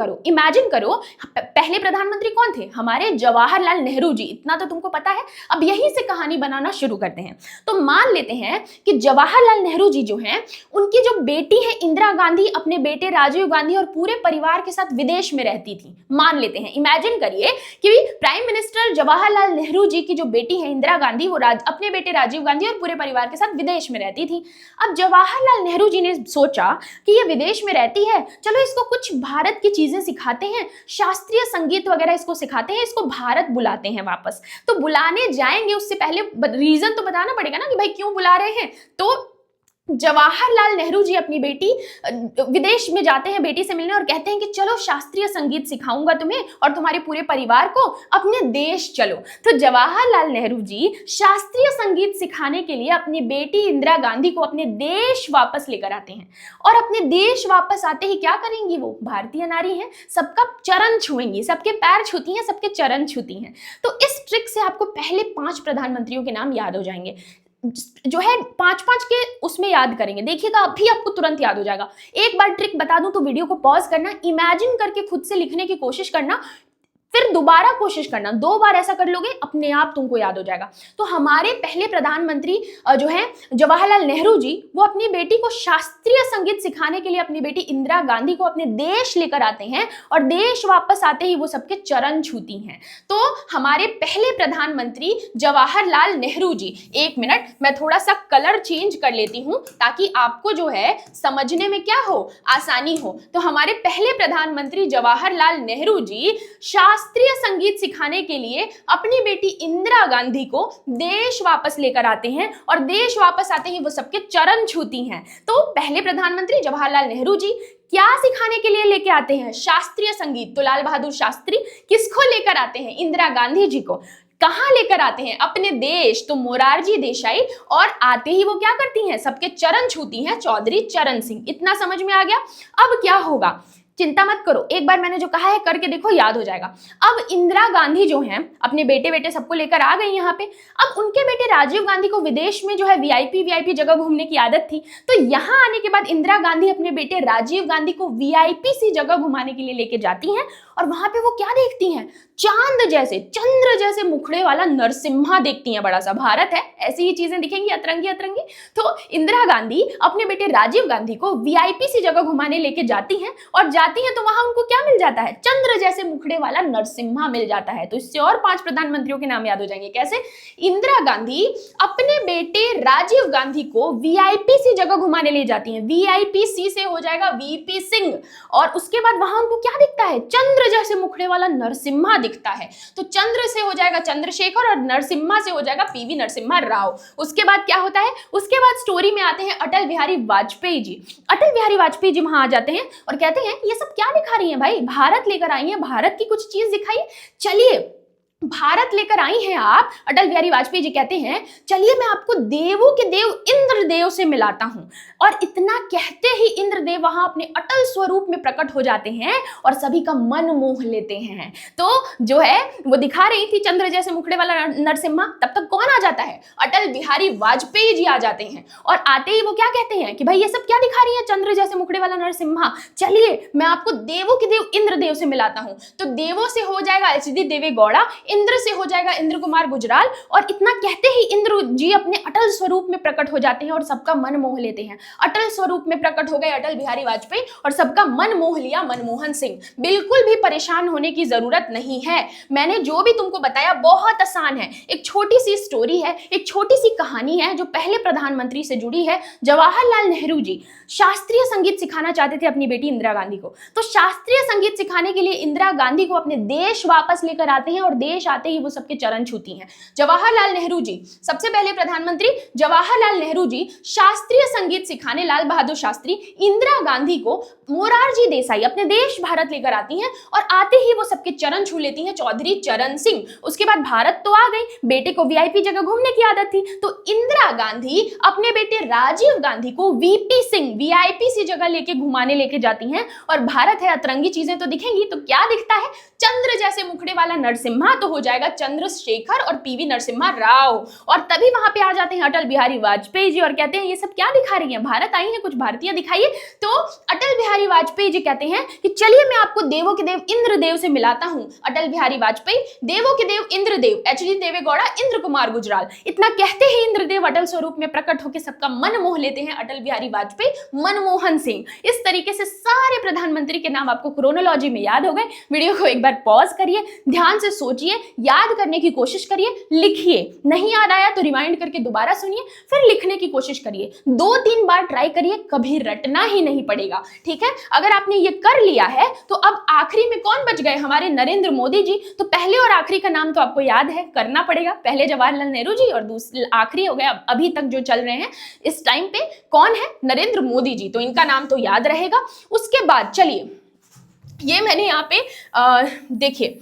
करो पहले प्रधानमंत्री कौन थे, हमारे जवाहरलाल नेहरू जी, इतना तो तुमको पता है। अब यहीं से कहानी बनाना शुरू करते हैं। तो मान लेते हैं कि जवाहरलाल नेहरू जी जो हैं, उनकी जो बेटी है इंदिरा गांधी अपने बेटे राजीव गांधी और पूरे परिवार के साथ विदेश में रहती थी। मान लेते हैं, इमेजिन करिए कि प्राइम मिनिस्टर जवाहरलाल नेहरू जी की जो बेटी है इंदिरा गांधी, वो अपने बेटे राजीव गांधी और पूरे परिवार के साथ विदेश में रहती थी। अब जवाहरलाल नेहरू जी ने सोचा कि ये विदेश में रहती है, चलो इसको कुछ भारत की चीजें सिखाते हैं, शास्त्रीय संगीत वगैरह इसको सिखाते हैं, इसको भारत बुलाते हैं वापस। तो बुलाने जाएंगे उससे पहले रीजन तो बताना पड़ेगा ना कि भाई क्यों बुला रहे हैं। तो जवाहरलाल नेहरू जी अपनी बेटी विदेश में जाते हैं बेटी से मिलने और कहते हैं कि चलो शास्त्रीय संगीत सिखाऊंगा तुम्हें और तुम्हारे पूरे परिवार को, अपने देश चलो। तो जवाहरलाल नेहरू जी शास्त्रीय संगीत सिखाने के लिए अपनी बेटी इंदिरा गांधी को अपने देश वापस लेकर आते हैं। और अपने देश वापस आते ही क्या करेंगी, वो भारतीय नारी हैं, सबका चरण छुएंगी, सबके पैर छूती हैं, सबके चरण छूती हैं। तो इस ट्रिक से आपको पहले 5 प्रधानमंत्रियों के नाम याद हो जाएंगे, जो है 5-5 के उसमें याद करेंगे। देखिएगा अभी आपको तुरंत याद हो जाएगा। एक बार ट्रिक बता दूं तो वीडियो को पॉज करना, इमेजिन करके खुद से लिखने की कोशिश करना, फिर दोबारा कोशिश करना। 2 बार ऐसा कर लोगे अपने आप तुमको याद हो जाएगा। तो हमारे पहले प्रधानमंत्री जो है जवाहरलाल नेहरू जी, वो अपनी बेटी को शास्त्रीय संगीत सिखाने के लिए अपनी बेटी इंदिरा गांधी को अपने देश लेकर आते हैं और देश वापस आते ही वो सबके चरण छूती हैं। तो हमारे पहले प्रधानमंत्री जवाहरलाल नेहरू जी, 1 मिनट मैं थोड़ा सा कलर चेंज कर लेती हूं ताकि आपको जो है समझने में क्या हो, आसानी हो। तो हमारे पहले प्रधानमंत्री जवाहरलाल नेहरू जी शास्त्रीय संगीत सिखाने के लिए अपनी बेटी इंदिरा गांधी को देश वापस लेकर आते हैं और देश वापस आते ही वो सबके चरण छूती हैं। तो पहले प्रधानमंत्री जवाहरलाल नेहरू जी क्या सिखाने के लिए लेके आते हैं, शास्त्रीय संगीत। तो लाल बहादुर शास्त्री किसको लेकर आते हैं, इंदिरा गांधी जी को। कहां लेकर आते हैं, अपने देश। तो मोरारजी देसाई, और आते ही वो क्या करती हैं, सबके चरण छूती हैं, चौधरी चरण सिंह। इतना समझ में आ गया। अब क्या होगा, चिंता मत करो, एक बार मैंने जो कहा है करके देखो, याद हो जाएगा। अब इंदिरा गांधी जो हैं अपने बेटे सबको लेकर आ गई यहाँ पे। अब उनके बेटे राजीव गांधी को विदेश में जो है वीआईपी जगह घूमने की आदत थी। तो यहाँ आने के बाद इंदिरा गांधी अपने बेटे राजीव गांधी को वीआईपी सी जगह घुमाने के लिए लेके जाती हैं और वहां पे वो क्या देखती हैं, चांद जैसे, चंद्र जैसे मुखड़े वाला नरसिम्हा देखती हैं। बड़ा सा भारत है, ऐसी ही चीजें दिखेंगी अतरंगी अतरंगी। तो इंदिरा गांधी अपने बेटे राजीव गांधी को वीआईपी सी जगह घुमाने लेके जाती हैं और जाती हैं तो वहां उनको क्या मिल जाता है, चंद्र जैसे मुखड़े वाला नरसिम्हा मिल जाता है। तो इससे और 5 प्रधानमंत्रियों के नाम याद हो जाएंगे। कैसे, इंदिरा गांधी अपने बेटे राजीव गांधी को वीआईपी सी जगह घुमाने ले जाती हैं, वीआईपी सी से हो जाएगा वीपी सिंह, और उसके बाद वहां उनको क्या दिखता है, चंद्र जैसे मुखड़े वाला नरसिम्हा दिखता है। तो चंद्र से हो जाएगा चंद्रशेखर और नरसिम्हा से हो जाएगा पीवी नरसिम्हा राव। उसके बाद क्या होता है, उसके बाद स्टोरी में आते हैं अटल बिहारी वाजपेयी जी। अटल बिहारी वाजपेयी जी वहां आ जाते हैं और कहते हैं ये सब क्या दिखा रही हैं भाई, भारत लेकर आई हैं, भारत की कुछ चीज दिखाइए। चलिए भारत लेकर आई हैं आप। अटल बिहारी वाजपेयी जी कहते हैं चलिए मैं आपको देवों के देव इंद्रदेव से मिलाता हूं, और इतना कहते ही इंद्रदेव वहां अपने अटल स्वरूप में प्रकट हो जाते हैं और सभी का मन मोह लेते हैं। तो जो है वो दिखा रही थी चंद्र जैसे मुखड़े वाला नरसिम्हा, तब तक कौन आ जाता है, अटल बिहारी वाजपेयी जी आ जाते हैं। और आते ही वो क्या कहते हैं कि भाई ये सब क्या दिखा रही है चंद्र जैसे मुखड़े वाला नरसिम्हा, चलिए मैं आपको देवों के देव इंद्रदेव से मिलाता हूं। तो देवों से हो जाएगा एचडी देवे गौड़ा, इंद्र से हो जाएगा इंद्र कुमार गुजराल, और इतना कहते ही इंद्र जी अपने अटल स्वरूप में प्रकट हो जाते हैं और सबका मन मोह लेते हैं। अटल स्वरूप में प्रकट हो गए अटल बिहारी वाजपेयी और सबका मन मोह लिया मनमोहन सिंह। बिल्कुल भी परेशान होने की जरूरत नहीं है, मैंने जो भी तुमको बताया बहुत आसान है। एक छोटी सी स्टोरी है, एक छोटी सी कहानी है जो पहले प्रधानमंत्री से जुड़ी है। जवाहरलाल नेहरू जी शास्त्रीय संगीत सिखाना चाहते थे अपनी बेटी इंदिरा गांधी को, तो शास्त्रीय संगीत सिखाने के लिए इंदिरा गांधी को अपने देश वापस लेकर आते हैं और देश आते ही वो सबके चरण छूती हैं। जवाहरलाल नेहरू जी सबसे पहले प्रधानमंत्री, जवाहरलाल नेहरू जी शास्त्रीय संगीत सिखाने लाल बहादुर शास्त्री इंदिरा गांधी को मोरारजी देसाई अपने देश भारत लेकर आती हैं, और आते ही वो सबके चरण छू लेती हैं चौधरी चरण सिंह। उसके बाद भारत तो आ गई, बेटे को वीआईपी जगह घूमने की आदत थी, तो इंदिरा गांधी अपने बेटे राजीव गांधी को वीपी सिंह वीआईपी सी जगह लेके घुमाने लेके जाती हैं। और भारत है अतरंगी चीजें तो दिखेंगी, तो क्या दिखता है, चंद्र जैसे मुखड़े वाला नरसिम्हा तो हो जाएगा चंद्रशेखर और पीवी नरसिम्हा राव। और तभी वहां पे आ जाते हैं अटल बिहारी वाजपेयी जी और कहते हैं ये सब क्या दिखा रही हैं, भारत आई हैं, कुछ भारतीय दिखाइए। तो अटल बिहारी वाजपेयी जी कहते हैं कि चलिए मैं आपको देवों के देव इंद्रदेव से मिलाता हूं। अटल बिहारी वाजपेयी देवों के देव इंद्रदेव एचडी देवे गौड़ा इंद्र कुमार गुजराल, इतना कहते ही इंद्रदेव अटल स्वरूप में प्रकट होकर सबका मन मोह लेते हैं अटल बिहारी वाजपेयी मनमोहन सिंह। इस तरीके से सारे प्रधानमंत्री के नाम आपको क्रोनोलॉजी में याद हो गए। वीडियो को एक बार पॉज करिए, ध्यान से सोचिए, याद करने की कोशिश करिए, लिखिए, नहीं याद आया तो रिमाइंड करके दोबारा सुनिए, फिर लिखने की कोशिश करिए, 2-3 बार ट्राई करिए, कभी रटना ही नहीं पड़ेगा, ठीक है। अगर आपने ये कर लिया है तो अब आखिरी में कौन बच गए, हमारे नरेंद्र मोदी जी। तो पहले और आखिरी का नाम तो आपको याद है, करना पड़ेगा, पहले जवाहरलाल नेहरू जी और दूसरे आखिरी हो गया अभी तक जो चल रहे हैं इस टाइम पे कौन है, नरेंद्र मोदी जी, तो इनका नाम तो याद रहेगा। उसके बाद चलिए ये मैंने यहाँ पे देखिए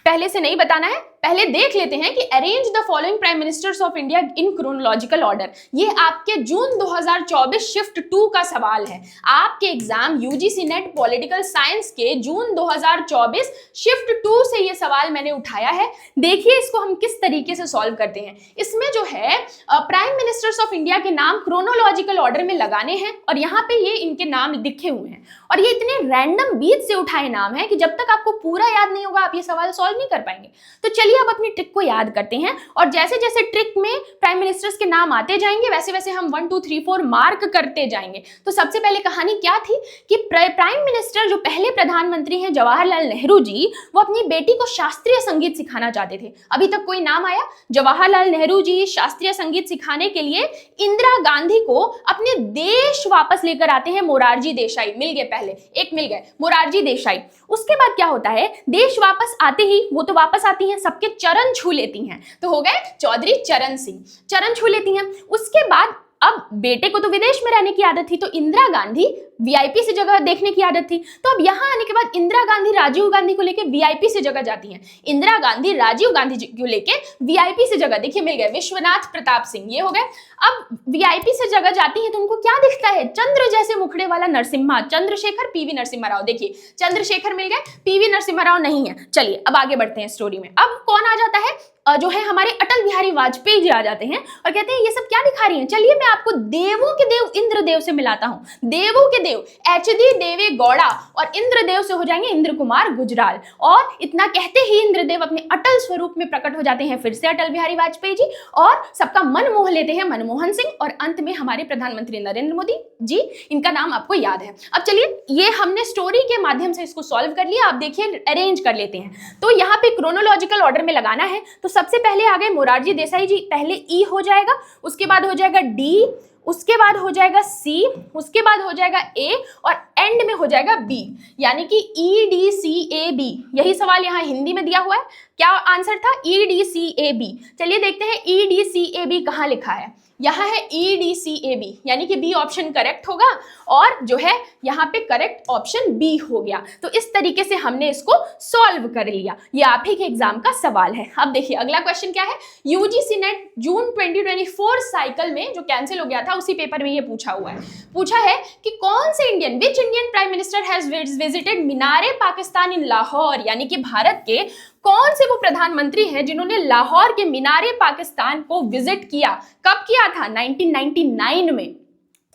पहले से नहीं बताना है, पहले देख लेते हैं कि arrange the following prime ministers of India in chronological order. ये आपके जून 2024 शिफ्ट 2 का सवाल है। आपके exam UGC net political science के जून 2024 शिफ्ट 2 से ये सवाल मैंने उठाया है। देखिए इसको हम किस तरीके से सॉल्व करते हैं। इसमें जो है प्राइम मिनिस्टर्स ऑफ इंडिया के नाम क्रोनोलॉजिकल ऑर्डर में लगाने हैं, और यहाँ पे ये इनके नाम लिखे हुए हैं, और ये इतने रैंडम बीच से उठाए नाम है कि जब तक आपको पूरा याद नहीं होगा आप ये सवाल सॉल्व नहीं कर पाएंगे। तो चलिए अब अपनी ट्रिक को याद करते हैं, और जैसे जैसे ट्रिक में प्राइम मिनिस्टर्स के नाम आते जाएंगे वैसे वैसे हम 1 2 3 4 मार्क करते जाएंगे। तो सबसे पहले कहानी क्या थी कि प्राइम मिनिस्टर जो पहले प्रधानमंत्री हैं जवाहरलाल नेहरू जी, वो अपनी बेटी को शास्त्रीय संगीत सिखाना चाहते थे। अभी तक कोई नाम आया, जवाहरलाल नेहरू जी शास्त्रीय संगीत सिखाने के लिए इंदिरा गांधी को अपने देश वापस लेकर आते हैं मोरारजी देसाई। मिल गए, पहले एक मिल गए मोरारजी देसाई। उसके बाद क्या होता है, देश वापस आते ही वो तो वापस आती हैं, सबके चरण छू लेती हैं, तो हो गए चौधरी चरण सिंह, चरण छू लेती हैं। उसके बाद अब बेटे को तो विदेश में रहने की आदत थी, तो इंदिरा गांधी वीआईपी से जगह देखने की आदत थी, तो अब यहाँ आने के बाद इंदिरा गांधी राजीव गांधी को लेके वीआईपी से जगह जाती हैं। इंदिरा गांधी राजीव गांधी को लेके वीआईपी से जगह, देखिए मिल गए विश्वनाथ प्रताप सिंह, ये हो गए। अब वीआईपी से जगह जाती है तो उनको क्या दिखता है, चंद्र जैसे मुखड़े वाला नरसिम्हा, चंद्रशेखर पीवी नरसिम्हा राव। देखिए चंद्रशेखर मिल गए, पीवी नरसिम्हा राव नहीं है। चलिए अब आगे बढ़ते हैं स्टोरी में। अब कौन आ जाता है, जो है हमारे अटल बिहारी वाजपेयी जी आ जाते हैं और कहते हैं ये सब क्या दिखा रही हैं, चलिए मैं आपको देवों के देव इंद्रदेव से मिलाता हूं। देवों के देव एचडी देवे गौड़ा और इंद्रदेव से हो जाएंगे इंद्र कुमार गुजराल। और इतना कहते ही इंद्रदेव अपने अटल स्वरूप में प्रकट हो जाते हैं फिर से अटल बिहारी वाजपेयी जी, और सबका मन मोह लेते हैं मनमोहन सिंह, और अंत में हमारे प्रधानमंत्री नरेंद्र मोदी जी, इनका नाम आपको याद है। अब चलिए ये हमने स्टोरी के माध्यम से इसको सॉल्व कर लिया। आप देखिए अरेंज कर लेते हैं, तो यहाँ पे क्रोनोलॉजिकल ऑर्डर में लगाना है। तो सबसे पहले आ गए मोरारजी देसाई जी, पहले ई हो जाएगा, उसके बाद हो जाएगा डी, उसके बाद हो जाएगा सी, उसके बाद हो जाएगा ए, और एंड में हो जाएगा बी, यानी कि E D C A B. यही सवाल यहाँ हिंदी में दिया हुआ है। क्या आंसर था, E D C A B. चलिए देखते हैं E D C A B कहाँ लिखा है। यहाँ है EDCAB, यानी कि बी ऑप्शन करेक्ट होगा और जो है यहाँ पे करेक्ट ऑप्शन बी हो गया। तो इस तरीके से हमने इसको सॉल्व कर लिया। ये आप ही के एग्जाम का सवाल है। अब देखिए अगला क्वेश्चन क्या है, यूजीसी नेट जून 2024 साइकिल में जो कैंसिल हो गया था उसी पेपर में ये पूछा हुआ है। पूछा है कि कौन से which Indian prime minister has visited Minar Pakistan in Lahore, यानी कि भारत के कौन से वो प्रधानमंत्री हैं जिन्होंने लाहौर के मीनार पाकिस्तान को विजिट किया। कब किया था? 1999 में।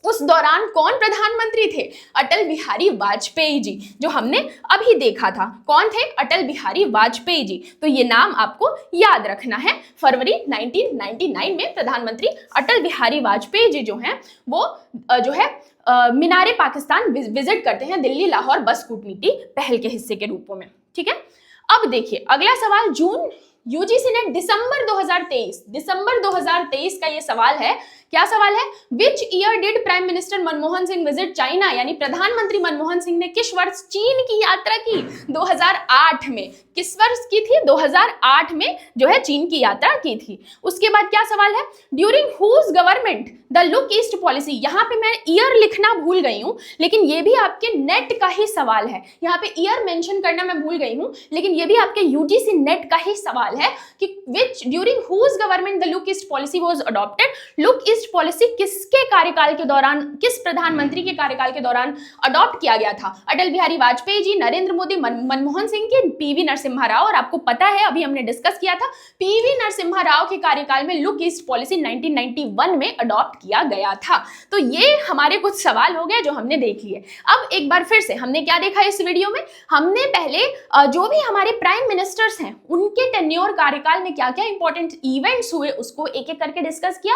उस दौरान कौन प्रधानमंत्री थे? अटल बिहारी वाजपेयी जी, जो हमने अभी देखा था। कौन थे? अटल बिहारी वाजपेयी जी। तो ये नाम आपको याद रखना है। फरवरी 1999 में प्रधानमंत्री अटल बिहारी वाजपेयी जी जो हैं वो जो है मीनार पाकिस्तान विजिट करते हैं दिल्ली लाहौर बस कूटनीति पहल के हिस्से के रूप में। ठीक है, अब देखिए अगला सवाल, जून यूजीसी नेट दिसंबर 2023 का ये सवाल है। क्या सवाल है? Which year did prime minister Manmohan Singh visit China, यानी प्रधानमंत्री मनमोहन सिंह ने किस वर्ष चीन की यात्रा की? 2008 में। किस वर्ष की थी? 2008 में जो है चीन की यात्रा की थी। उसके बाद क्या सवाल है? During whose government the look east policy, यहाँ पे मैं ईयर लिखना भूल गई हूँ, लेकिन ये भी आपके नेट का ही सवाल है। यहाँ पे ईयर मेंशन करना मैं भूल गई हूँ, लेकिन ये भी आपके यूजीसी नेट का ही सवाल है कि which during whose government the look east policy was adopted. Look east policy किसके कार्यकाल के दौरान, किस प्रधानमंत्री के कार्यकाल के दौरान अडॉप्ट किया गया था? अटल बिहारी वाजपेयी जी, नरेंद्र मोदी, मनमोहन सिंह के, पीवी नरसिम्हा राव। और आपको पता है अभी हमने डिस्कस किया था, पीवी नरसिम्हा राव के कार्यकाल में लुक ईस्ट पॉलिसी 1991 में अडॉप्ट किया गया था। तो ये हमारे कुछ सवाल हो गए जो हमने देख लिए। अब एक बार फिर से हमने क्या देखा इस वीडियो में? हमने पहले जो भी हमारे प्राइम मिनिस्टर्स हैं उनके टेन्योर कार्यकाल में क्या क्या इंपॉर्टेंट इवेंट्स हुए उसको एक एक करके डिस्कस किया।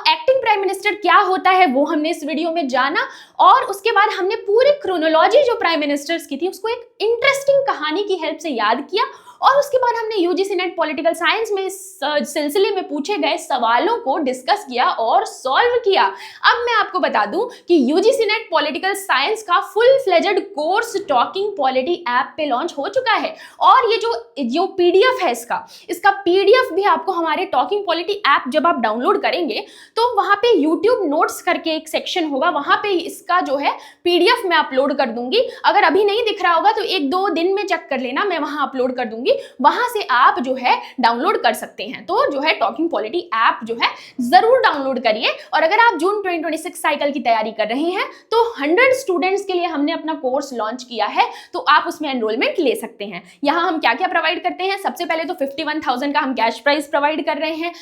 एक्टिंग प्राइम मिनिस्टर क्या होता है वो हमने इस वीडियो में जाना, और उसके बाद हमने पूरी क्रोनोलॉजी जो प्राइम मिनिस्टर्स की थी उसको एक इंटरेस्टिंग कहानी की हेल्प से याद किया, और उसके बाद हमने यूजीसी नेट पॉलिटिकल साइंस में इस सिलसिले में पूछे गए सवालों को डिस्कस किया और सॉल्व किया। अब मैं आपको बता दूं कि यूजीसी नेट पॉलिटिकल साइंस का full fledged course talking polity app पे लॉन्च हो चुका है, और ये जो पीडीएफ है इसका पीडीएफ भी आपको हमारे टॉकिंग पॉलिटी ऐप जब आप डाउनलोड करेंगे तो वहां पे यूट्यूब नोट्स करके एक सेक्शन होगा, वहां पे इसका जो है पीडीएफ मैं अपलोड कर दूंगी। अगर अभी नहीं दिख रहा होगा तो 1-2 दिन में चेक कर लेना, मैं वहां अपलोड कर दूंगी, वहां से आप जो है डाउनलोड कर सकते हैं। तो जो है टॉकिंग पॉलिटी ऐप जो है जरूर डाउनलोड करिए। और अगर आप जून 2026 साइकिल की तैयारी कर रहे हैं तो 100 स्टूडेंट्स के लिए हमने अपना कोर्स लॉन्च किया है, तो आप उसमें एनरोलमेंट ले सकते हैं। यहां हम क्या क्या प्रोवाइड करते हैं? सबसे पहले तो 51,000 का हम कैश प्राइज प्रोवाइड कर रहे हैं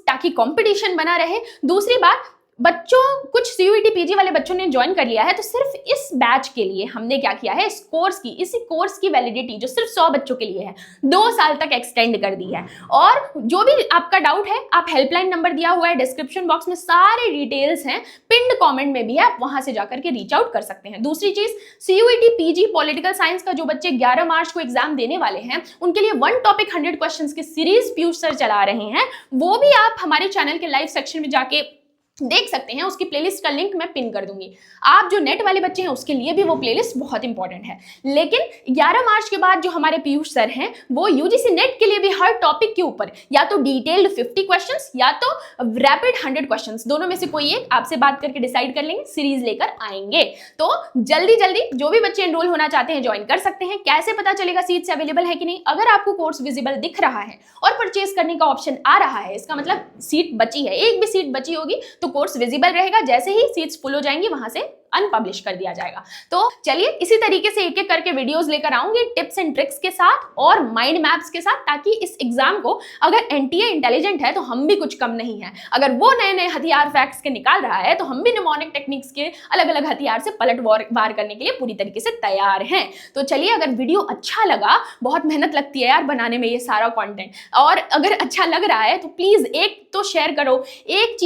ताकि कंपटीशन बना रहे। दूसरी बात, बच्चों कुछ सीयूईटी पीजी वाले बच्चों ने ज्वाइन कर लिया है, तो सिर्फ इस बैच के लिए हमने क्या किया है, इसी कोर्स की वैलिडिटी जो सिर्फ 100 बच्चों के लिए है 2 साल तक एक्सटेंड कर दी है। और जो भी आपका डाउट है, आप हेल्पलाइन नंबर दिया हुआ है डिस्क्रिप्शन बॉक्स में, सारे डिटेल्स हैं, पिन्ड कमेंट में भी है, आप वहां से जाकर के रीच आउट कर सकते हैं। दूसरी चीज, सीयूईटी पीजी पॉलिटिकल साइंस का जो बच्चे 11 मार्च को एग्जाम देने वाले हैं उनके लिए 1 टॉपिक 100 क्वेश्चंस की सीरीज पीयूष सर चला रहे हैं, वो भी आप हमारे चैनल के लाइव सेक्शन में जाके देख सकते हैं। उसकी प्लेलिस्ट का लिंक मैं पिन कर दूंगी। आप जो नेट वाले बच्चे हैं उसके लिए भी वो प्लेलिस्ट बहुत इंपॉर्टेंट है। लेकिन 11 मार्च के बाद जो हमारे पीयूष सर हैं वो यूजीसी नेट के लिए भी हर टॉपिक के ऊपर या तो डिटेल्ड 50 क्वेश्चंस या तो रैपिड 100 क्वेश्चंस, दोनों में से कोई एक आपसे बात करके डिसाइड कर लेंगे, सीरीज लेकर आएंगे। तो जल्दी जल्दी जो भी बच्चे एनरोल होना चाहते हैं ज्वाइन कर सकते हैं। कैसे पता चलेगा सीट्स अवेलेबल है कि नहीं? अगर आपको कोर्स विजिबल दिख रहा है और परचेज करने का ऑप्शन आ रहा है, इसका मतलब सीट बची है, एक भी सीट बची होगी तो कोर्स विजिबल रहेगा। जैसे ही सीट्स फुल हो जाएंगी वहां से अनपब्लिश कर दिया जाएगा। तो चलिए इसी तरीके से एक एक करके वीडियोस लेकर आऊंगी टिप्स एंड ट्रिक्स के साथ और माइंड मैप्स के साथ, ताकि इस एग्जाम को अगर एनटीए इंटेलिजेंट है तो हम भी कुछ कम नहीं है। अगर वो नए नए हथियार फैक्ट्स के निकाल रहा है तो हम भी निमोनिक टेक्निक्स के अलग अलग हथियार से पलट वार करने के लिए पूरी तरीके से तैयार हैं। तो चलिए, अगर वीडियो अच्छा लगा, बहुत मेहनत लगती है यार बनाने में ये सारा कंटेंट, और अगर अच्छा लग रहा है तो प्लीज एक तो शेयर करो, एक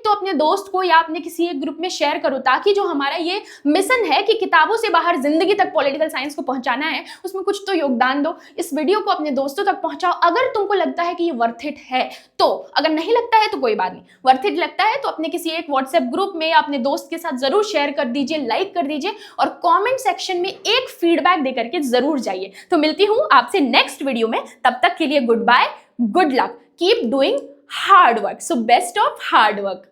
तो अपने दोस्त को या अपने किसी एक ग्रुप में शेयर करो, ताकि जो हमारा ये मिशन है कि किताबों से बाहर जिंदगी तक पॉलिटिकल साइंस को पहुंचाना है, उसमें कुछ तो योगदान दो। इस वीडियो को अपने दोस्तों तक पहुंचाओ अगर तुमको लगता है कि ये वर्थ इट है तो। अगर नहीं लगता है तो कोई बात नहीं, वर्थ इट लगता है तो अपने किसी एक व्हाट्सएप ग्रुप में या अपने दोस्त के साथ जरूर शेयर कर दीजिए, लाइक कर दीजिए और कॉमेंट सेक्शन में एक फीडबैक देकर के जरूर जाइए। तो मिलती हूं आपसे नेक्स्ट वीडियो में, तब तक के लिए goodbye, good luck, keep doing hard work. So best of hard work.